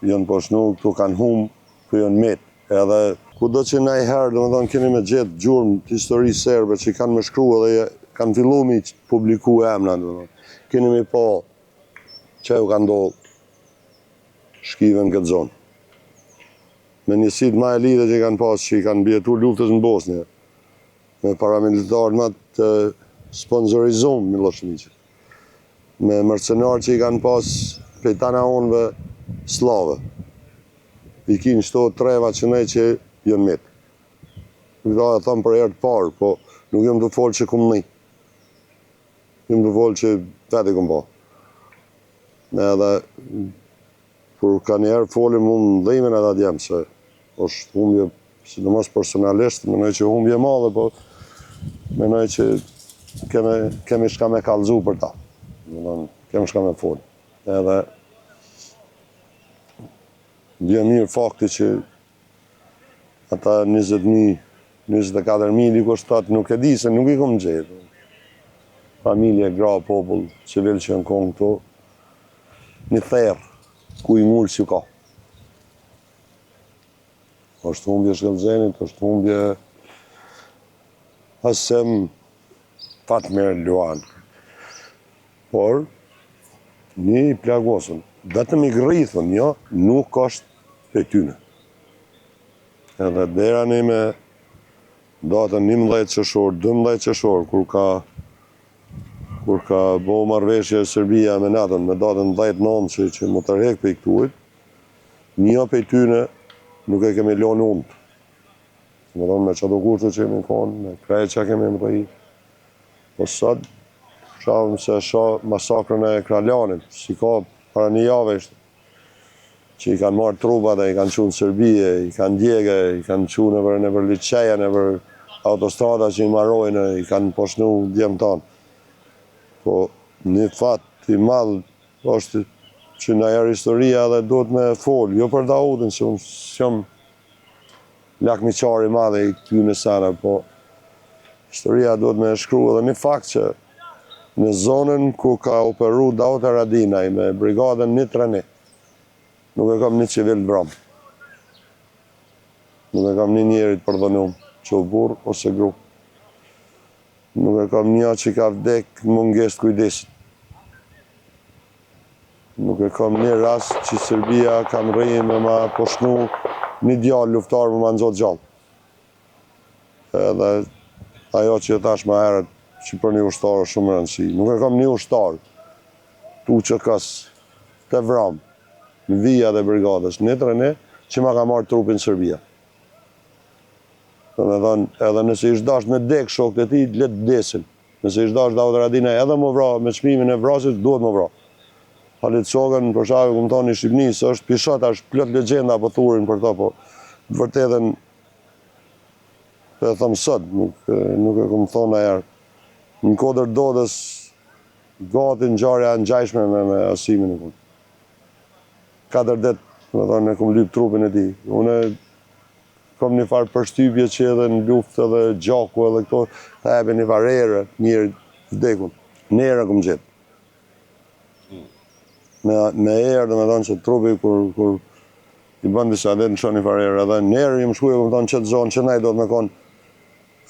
jënë poshnu, këto kanë hum, këto jënë met. Edhe kudo që na i herë, domethënë keni me gjetë gjurmë të histori serbe që kanë me shkru edhe kanë fillu mi publiku emra, domethënë. Keni me pa që ju ka ndodhë shkive në këtë zonë. Me njësit ma e lidhe që kanë pas që i kanë bjetur luftës në Bosnjë, me paramilitarët ma të sponsorizum Miloševićit, me mercenarë që i kanë pas pejtana onëve slave. I kinë qëto treva që ne që jënë mitë. Nuk da e thamë për herë të parë, po nuk jëmë të folë që kumë një. Jëmë të folë që veti kumë pa. Edhe, kur ka njerë folim unë dhimin edhe djemë, se është humbje, sidomos personalisht, menoj që humbje madhe, po menoj që kemi shka me kallëzu për ta. Kemi shka me folë. Edhe, dhja mirë fakti që ata 20.000, 24.000 i kushtat nuk e di se nuk i kom gjetë. Familje, gra, popull, civil që në kongë këto, një therë, ku i murë që ka. është humbje Shkëllxenit, është humbje Hasem Fatmir Luan. Por, një i plagosën, vetëm i grithën, jo, nuk është për tyne. Edhe dera një me datën 11 qershor, 12 qershor, kur ka bo marrëveshje Serbia me natën, me datën 10-9 që më tërhek për i këtuit, një për tyne nuk e kemi lonë undë. Më thonë me qëto kushtë që kemi konë, me krejt që kemi më rëjit. Po sot, shavëm se masakrën e Kralanit, si ka para një jave ishte, që i kanë marrë trupat dhe i kanë qunë Serbije, i kanë djege, i kanë qunë nëpër liqeja, nëpër autostrada që i marrojnë, i kanë poshnu djemë tanë. Po një fat i madhë është që në ajer historia dhe duhet me folë, jo për Daudin, që unë shumë lakmiqari madhe i këtyne sana, po historia duhet me shkru edhe një fakt që në zonën ku ka operu Daud Haradinaj me brigadën 131, nuk e kam një civil vram. Nuk e kam një njerit për dhënum, që o burë ose gru. Nuk e kam një që ka vdek munges të kujdesit. Nuk e kam një rast që Serbia kam rejë me ma poshnu një djallë luftar me ma nëzot gjallë. Edhe ajo që e thash ma herët që për një ushtarë shumë rëndësi. Nuk e kam një ushtarë tu që kësë të vramë në vija dhe brigadës në ne që ma ka marrë trupin Serbia. Dhe me thënë, edhe nëse ishtë dash me dek shokët e ti, letë desin. Nëse ishtë dash Davut Haradinaj edhe më vra, me çmimin e vrasit, duhet më vra. Halit Sogën, për shkak këmë thonë i Shqipnisë, është pishat, është plot legjenda po thurin për ta, po vërtetën e thëmë sot, nuk e këmë thonë ajerë. Në kodër Dodës, gati në gjarja në gjajshme me asimin e këmë. 4 det, me thonë, e këmë lypë trupin e ti. Une kom një farë përshtypje që edhe në luftë edhe gjaku edhe këto, ta ebe një farë erë, njërë vdekun. Në erë këmë gjithë. Me erë dhe me thonë që trupi kur i bëndi sa dhe në shonë një farë erë, edhe në erë jëmë shkuj e këmë thonë që të zonë që nej do të me konë,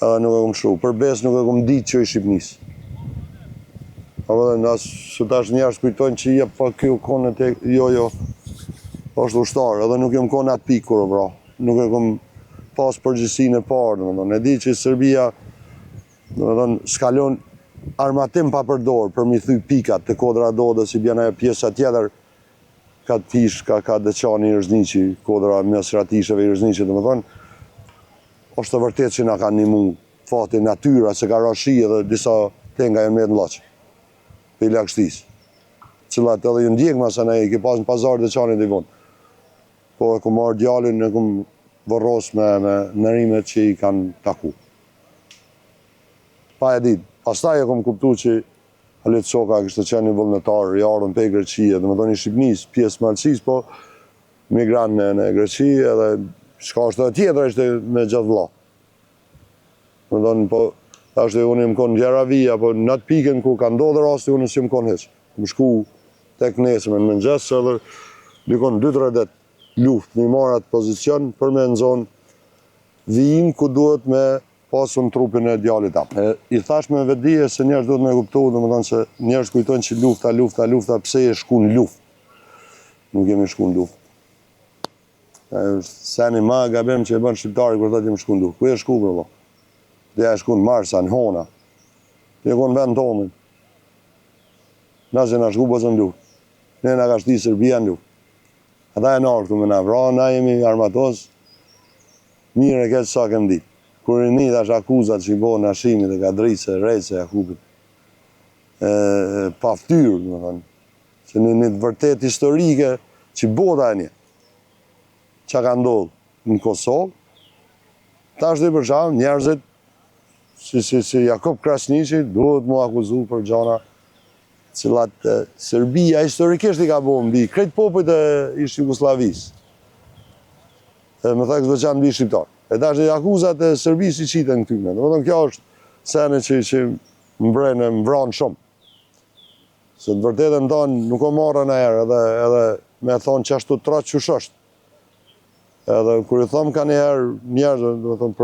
edhe nuk e këmë shku. Për besë nuk e këmë ditë që i Shqipnisë. Apo dhe nësë së tash njerës kujtojnë që jep pa kjo kone të jo, është ushtarë, edhe nuk jem kone atë pikë kur o bra. Nuk e këmë pas përgjësinë e parë, e di që Serbia skalon armatim pa përdorë për mi thy pikat të kodra Dodës, si bjena e pjesa tjetër, ka të fish, ka dëqani i Rëzniqi, kodra mesratisheve i Rëzniqi, është të vërtet që na ka një mu fati natyra, se ka rashi edhe disa tenga e mretë në loqë, për i lakështis, cilat edhe ju ndjekë ma se ne i ki pas në pazar dëqani të i vonë. Po e ku marrë djallin, e ku vërros me nërimet që i kanë taku. Pa e ditë. Pastaj e kom kuptu që Halit Soka kështë të qenë një vullnetar, i ardhën pe Greqia, dhe me thonë i Shqipnis, pjesë Malësis, po migrant në Greqi, edhe shka është të tjetër ishte me gjatë vla. Me thonë, po, ashtë unë im konë gjera vija, po në atë piken ku ka ndodhë rasti, unë si im konë heqë. Më shku tek nesëm në mëngjes, edhe dikon 2-3 det luft, një marrë atë pozicion për me nëzonë vijim ku duhet me pasun trupin e djallit tam. I thash me vetdije se njerëz duhet me kuptu, dhe më thonë se njerëz kujtojnë që lufta, pse e shku në luft. Nuk jemi shku në luft. Seni ma gabim që e bën shqiptari kur thotë jemi shku në luft. Ku e shku për lo? Dhe e shku në Marsa, në Hona. Dhe e konë vend tomin. Na që na shku bëzën luft. Ne na ka shti Serbia në luft. Ata e nartu me na vra, na jemi armatos. Mire këtë sa kem ditë. Kur i një dash akuzat që i bo në ashimit e ka drejse, rejse, Jakubit. Pa ftyrë, më thënë. Që një të vërtet historike që bota e një. Që ka ndodhë në Kosovë. Ta është dhe për shamë, njerëzit si Jakub Krasniqi duhet mu akuzu për gjana cilat Serbia historikisht i ka bo mbi krejt popujt e ishtë Jugoslavisë. Me thekës veçan mbi shqiptarë. E ta është akuzat e Serbisë i qitën këtyne. Dhe më thonë, kjo është sene që më vranë shumë. Se të vërtetën tonë nuk o marrën e erë, edhe me thonë që ashtu të tratë qësh është. Edhe kër i thomë ka njëherë njerëzë, dhe më thonë,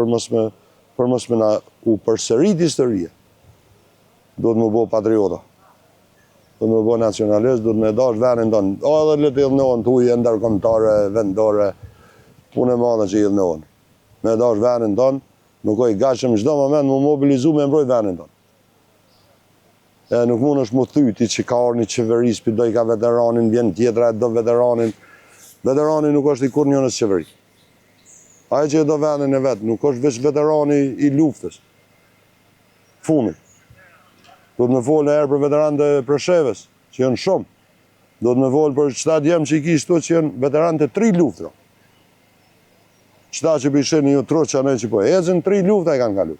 për mos me na u përsërit historie, do të më bo patriota. Do të më bo nacionalist, do të me dash venin tonë. O, edhe le të idhënohen të ujë ndërkombëtare, vendore, punë e madhe që idhënohen. Me dash venin tonë, nuk oj gashëm çdo moment më mobilizu me mbrojt venin tonë. E nuk mund është më thyti që ka orë një qeveris, për doj ka veteranin, vjen tjetra e do veteranin. Veteranin nuk është i kur njënës qeveri. Aje që e do venin e vetë, nuk është veç veterani i luftës. Funit. Do të me folë e erë për veteran të Presheves, që janë shumë. Do të me folë për qëta djemë që i kishtu që janë veteran të 3 luftëra. Qëta që për ishen një troqë që anë që po ecën, 3 lufta i kanë kalu.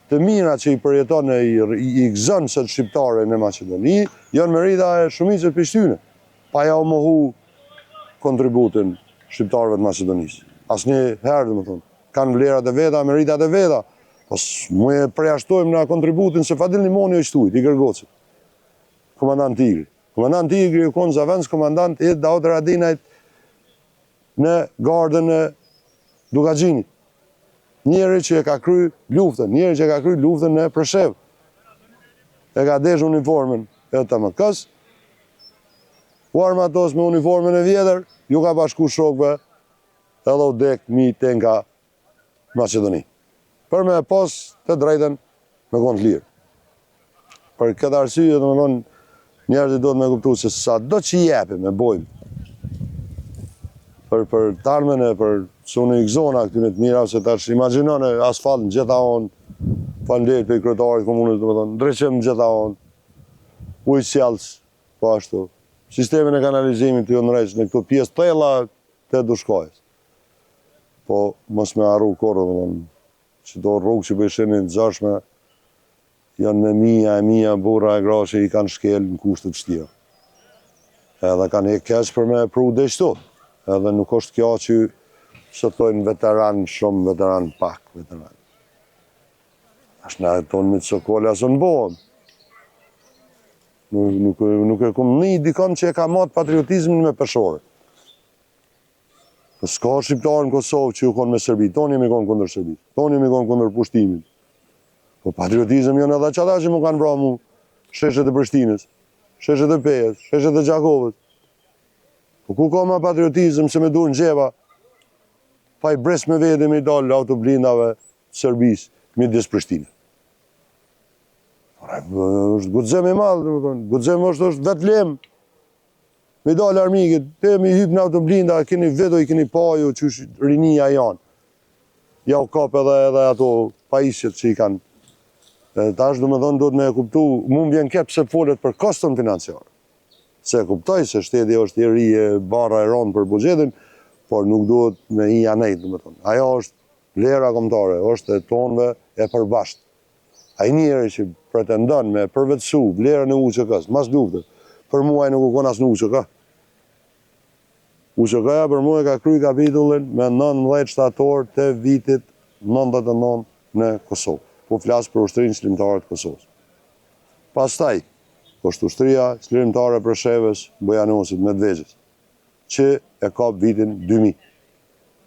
Të mira që i përjeton e i gëzën së të shqiptare në Macedoni, janë merita e shumicët Prishtyne, pa ja u mohu kontributin shqiptarëve të Macedonisë. Asë një herë, dhe më thonë, kanë vlerat e veta, meritat e veta, pas mu e preashtojmë në kontributin se Fadil Limoni o qëtujt, i Gërgocit, komandant Tigri. Komandant Tigri u konë zavendës komandant i Davut Haradinajt në gardën e Dukagjini. Njeri që e ka kry luftën, njeri që e ka kry luftën në Preshev. E ka desh uniformën e të MK-s, u armatos me uniformën e vjetër, ju ka bashku shokve, edhe u dek mi tenka Macedoni. Për me pas të drejten me konë të lirë. Për këtë arsye, dhe me thonë, njerëzit do të me kuptu se sa do që jepim me bojmë për tarmen e për sunë i gzona këtyne të mira, se tash imaginon e asfalt në gjitha onë, falënderit për i kryetarit komunës, dhe me thonë, ndryqim në gjitha onë, ujë sjallës, po ashtu, sistemin e kanalizimit të jo nërejsh në këto pjesë tëlla të dushkojës. Po, mos me arru korë, dhe me thonë, që do rrugë që bëshenin të zashme, janë me mija burra e gra që i kanë shkel në kushtet shtira. Edhe kanë e keq për me pru dhe shtu. Edhe nuk është kjo që së thojnë veteran shumë, veteran pak, veteran. Ashtë në tonë me të sokolla së në bohëm. Nuk e kumë një dikon që e ka matë patriotizmin me peshore. S'ka shqiptarë në Kosovë që ju konë me Serbi, tonë jemi konë kundër Serbi, tonë jemi konë kundër pushtimit. Po patriotizm janë edhe qata që mu kanë bra mu sheshet e Prishtinës, sheshet e Pejës, sheshet e Gjakovës. Po ku ka ma patriotizm se me dur në gjeva, pa i bres me vete me i dalë autoblindave Serbis, midis Prishtinë. është gudzem i madhë, gudzem është vetë lem, me i dalë armikit, te mi hyp në autoblinda, keni vedo i keni paju, që rinia janë. Ja u kap edhe ato pajisjet që i kanë. Tash do me thonë, do të me kuptu, mu më vjen kep se folet për kostën financiare. Se kuptoj se shteti është i ri e barra e ronë për bugjetin, por nuk duhet me i janejt, do me thonë. Ajo është lera kombëtare, është e tonëve e përbashkët. Ai njeri që pretendon me përvetësu vlerën e UÇK-s, mas luftës, për muaj nuk u kon as në UÇK. UÇK-ja për muaj ka kry kapitullin me 19 shtator të vitit 99 në Kosovë. Po flasë për ushtrinë çlimtare të Kosovës. Pastaj, është ushtria çlimtare Preshevës, Bojanosit, Medvegjës, që e ka vitin 2000.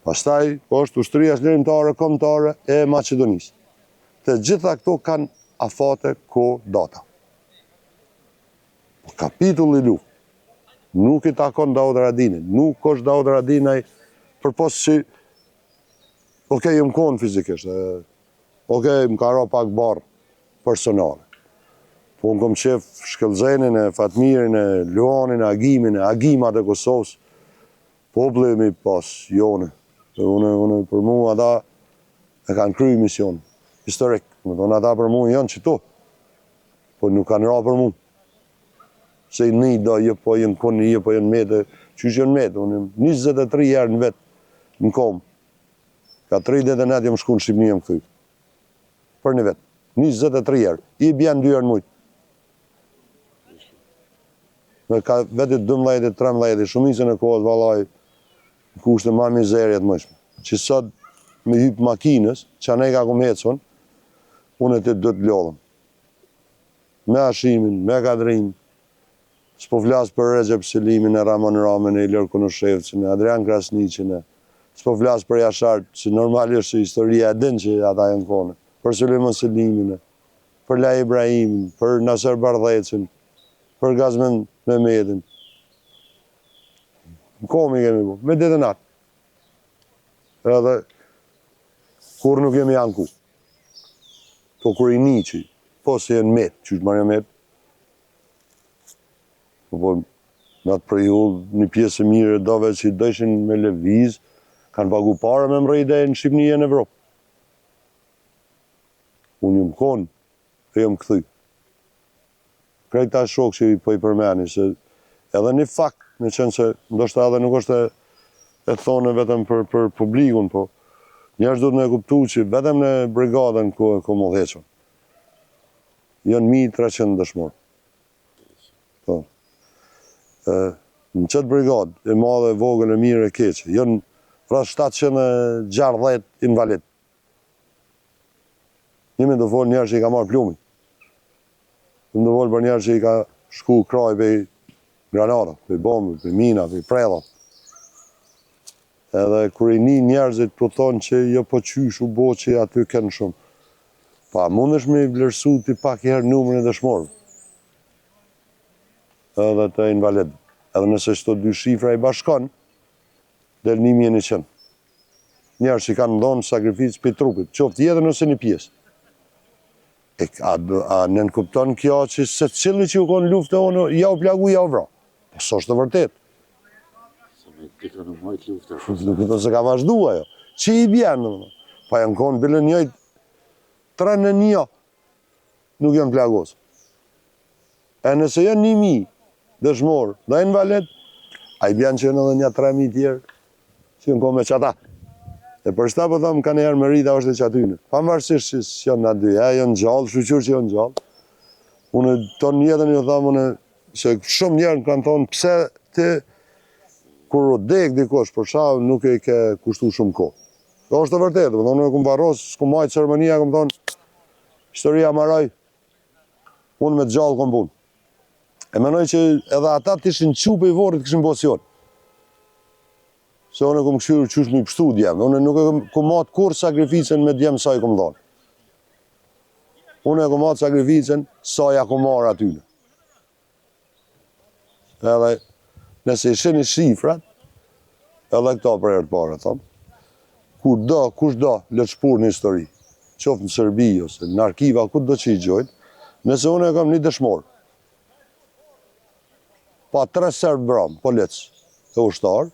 Pastaj, është ushtria çlimtare kombëtare e Maqedonisë. Të gjitha këto kanë afate ko data. Kapitulli luftë nuk i takon Daud Radinit, nuk është Daud Radinaj për posë që jëmë konë fizikisht, më ka ra pak barë personale. Po unë kom qef Shkëllzenin, e Fatmirin, e Luanin, e Agimin, e Agimat e Kosovës, poblemi pas jone. Unë për mu ata e kanë kry mision historik. Më thonë ata për mu janë qëto, po nuk kanë ra për mu. Se i një do, jë po jënë konë, jë po jënë mete, që jënë mete. Unë 23 herë në vetë në komë. Ka 30 jam shku në Shqipni jam këthy. Për një vetë. 23 herë. I bjanë 2 herë në mujtë. Me ka vetit 12-13, shumicën e kohës valaj, në kushte ma mizerjet mëshme. Që sot me hypë makinës, që anej ka kumë hecon, unë e të do të lodhëm. Me Ashimin, me Kadrin, s'po flasë për Recep Selimin, e Ramon Ramen, e Ilir Kunushevcin, e Adrian Krasnicin, s'po flasë për Jashart, që normalisht që historia e din që ata janë kone, për Suleiman Selimin, për Laj Ibrahimin, për Nasser Bardhecin, për Gazmen Mehmetin. Në komi kemi bu, me ditë natë. Edhe, kur nuk jemi janë ku. Po kur i një që, po se jenë metë, që është marja metë. Po në atë periudhë, një pjesë e mire dove që dëshin me lëviz, kanë pagu pare me më rejde në Shqipni e në Evropë. Unë jëmë konë, e jëmë këthy. Krejta shokë që po i përmeni, se edhe një fakt, në qenë se ndoshta edhe nuk është e thonë vetëm për publikun, po njerëz do të me kuptu që vetëm në brigadën ku më dheqën. Jënë 1300 dëshmorë. Po. Në qëtë brigadë, e madhe, vogël, e mirë, e keqë, jënë rreth 760 invalid. Njëmi do folë njerë që i ka marrë plumi. Njëmi do folë për njerë që i ka shku kraj për granatat, për bombë, për mina, për predat. Edhe kur i një njerëzit po thonë që jo po qysh u bo që aty kënë shumë. Pa, mund është me i vlerësu të pak i herë numrin e dëshmorëve. Edhe të invalid. Edhe nëse shto dy shifra i bashkon, del 1100. Njerë që kanë ndonë sakrificë për trupit, qoftë edhe nëse një pjesë. A nën kupton kjo që se cili që u konë luftë e onë, ja u plagu, ja u vra. Po së është të vërtet. Se me dikë në mojt luftë. Nuk të se ka vazhdu ajo. Që i bjenë, pa janë konë bile njëjtë 3 në 1, nuk janë plagosë. E nëse janë 1000 dëshmorë dhe invalid, a i bjenë që janë edhe një 3000 tjerë, që janë konë me qata. E për shta po thëmë ka njerë merita është e qatyne. Pavarësisht që janë nga dy, janë gjallë, shqyqyr që janë gjallë. Unë tonë jetën ju thamë, se shumë njerën kanë thonë, pse ti, kur o dek dikosh, për shavë nuk e ke kushtu shumë kohë. Do është të vërtetë, unë e këmë varosë, s'ku majtë ceremonia, këmë thonë, historia maraj, unë me të gjallë këmë punë. E menoj që edhe ata të ishin qupe i vorit, këshin bosion. Se unë e këmë këshyrë qysh mi pështu djemë, unë nuk e këmë matë kur sakrificën me djemë sa i këmë dhonë. Unë e këmë matë sakrificën sa ja këmë marë atyne. Edhe nëse ishin i shifrat, edhe këta për e të pare, thamë, kush do le të shpur në histori, qoftë në Serbi ose në arkiva, ku do që i gjojnë, nëse unë e kam një dëshmorë, pa 3 serbë bramë, policë e ushtarë,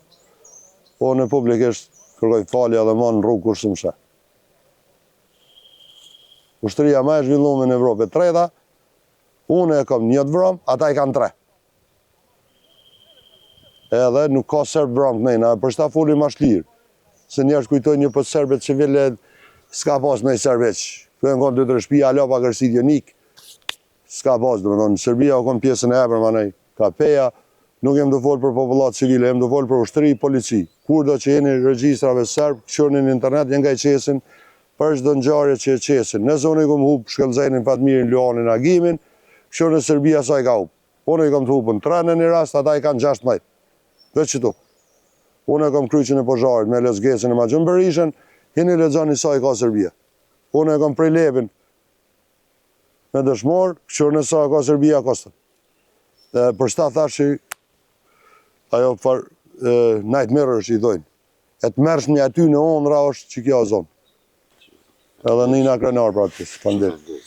po në publikisht kërkoj falja dhe ma në rrugë kur së mshe. Ushtëria ma e zhvillume në Evropë e treta, unë e kam 1 vramë, ata i kanë 3. Edhe nuk ka serbë bramë të nejna, për shta folim ashtë lirë. Se njerës kujtoj një për serbet që vile, s'ka pas me i serbeq. Këtu e në konë 2-3 shpia, alo pa kërësit jonik, s'ka pas, dhe më thonë, Serbia o konë pjesën e ebër, manej, ka peja, nuk jem të folë për populatë civile, jem të folë për ushtëri i polici. Kur do që jeni regjistrave serbë, qërë në internet, jenë ka i qesin, për çdo ngjarje që e qesin. Nëse unë i kom hub Shkëllzenin, Fatmirin, Luanin, Agimin, qërë në Serbia sa i ka hub. Unë i kom të hubën 3 në një rast, ata i kanë 16. Dhe qëtu. Unë e kom kryqin e pozharit me Lezgesën e Magjën Berishën, hini lexoni sa i ka Serbia. Unë e kom prej Lepin me dëshmor, qërë në sa i ka Serbia kostën. Për shta thash që ajo nightmare është i dojnë. E të mërsh një aty në ondra është që kjo zonë. Edhe një nga krenar pra të